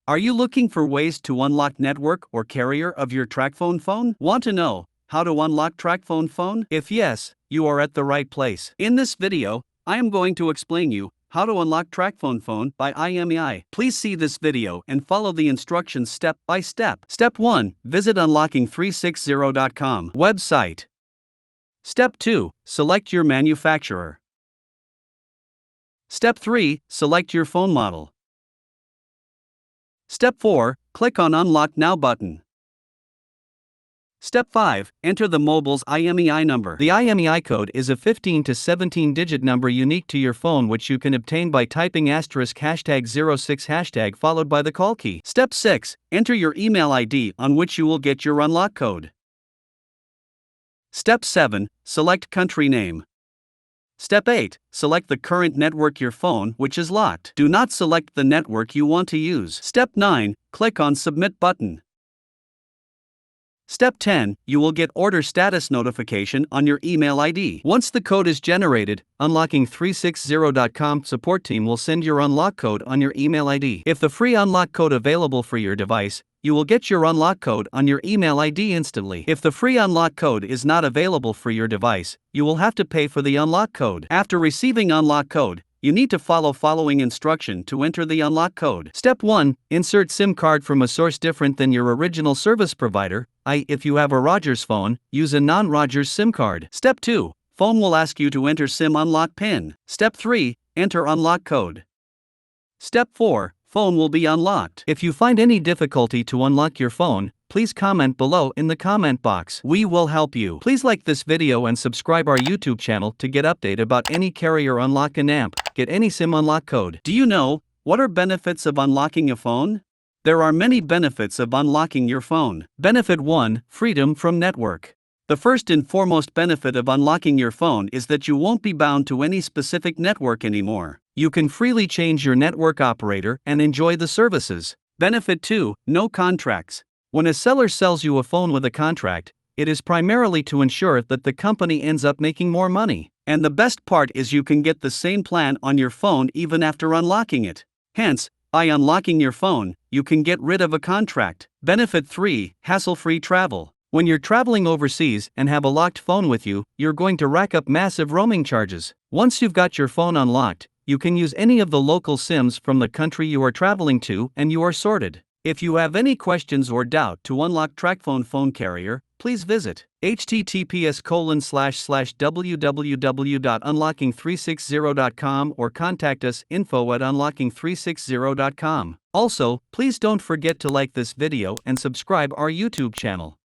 Are you looking for ways to unlock network or carrier of your TracFone phone? Want to know how to unlock TracFone phone? If yes, you are at the right place. In this video, I am going to explain you how to unlock TracFone phone by IMEI. Please see this video and follow the instructions step by step. Step 1. Visit unlocking360.com website. Step 2. Select your manufacturer. Step 3. Select your phone model. Step 4. Click on Unlock Now button. Step 5. Enter the mobile's IMEI number. The IMEI code is a 15 to 17-digit number unique to your phone, which you can obtain by typing *#06# followed by the call key. Step 6. Enter your email ID on which you will get your unlock code. Step 7. Select country name. Step 8. Select the current network your phone which is locked. Do not select the network you want to use. Step 9. Click on Submit button. Step 10. You will get order status notification on your email ID. Once the code is generated, Unlocking360.com support team will send your unlock code on your email ID. If the free unlock code available for your device, you will get your unlock code on your email ID instantly. If the free unlock code is not available for your device, you will have to pay for the unlock code. After receiving unlock code, you need to follow following instruction to enter the unlock code. Step 1. Insert SIM card from a source different than your original service provider. If you have a Rogers phone, use a non-Rogers SIM card. Step 2. Phone will ask you to enter SIM unlock PIN. Step 3. Enter unlock code. Step 4. Phone will be unlocked. If you find any difficulty to unlock your phone, please comment below in the comment box. We will help you. Please like this video and subscribe our YouTube channel to get update about any carrier unlock and amp. Get any SIM unlock code. Do you know what are benefits of unlocking a phone? There are many benefits of unlocking your phone. Benefit 1. Freedom from network. The first and foremost benefit of unlocking your phone is that you won't be bound to any specific network anymore. You can freely change your network operator and enjoy the services. Benefit 2. No contracts. When a seller sells you a phone with a contract, it is primarily to ensure that the company ends up making more money. And the best part is you can get the same plan on your phone even after unlocking it. Hence, by unlocking your phone, you can get rid of a contract. Benefit 3. Hassle-free travel. When you're traveling overseas and have a locked phone with you, you're going to rack up massive roaming charges. Once you've got your phone unlocked, you can use any of the local SIMs from the country you are traveling to and you are sorted. If you have any questions or doubt to unlock TracFone phone carrier, please visit https://www.unlocking360.com or contact us info@unlocking360.com. Also, please don't forget to like this video and subscribe our YouTube channel.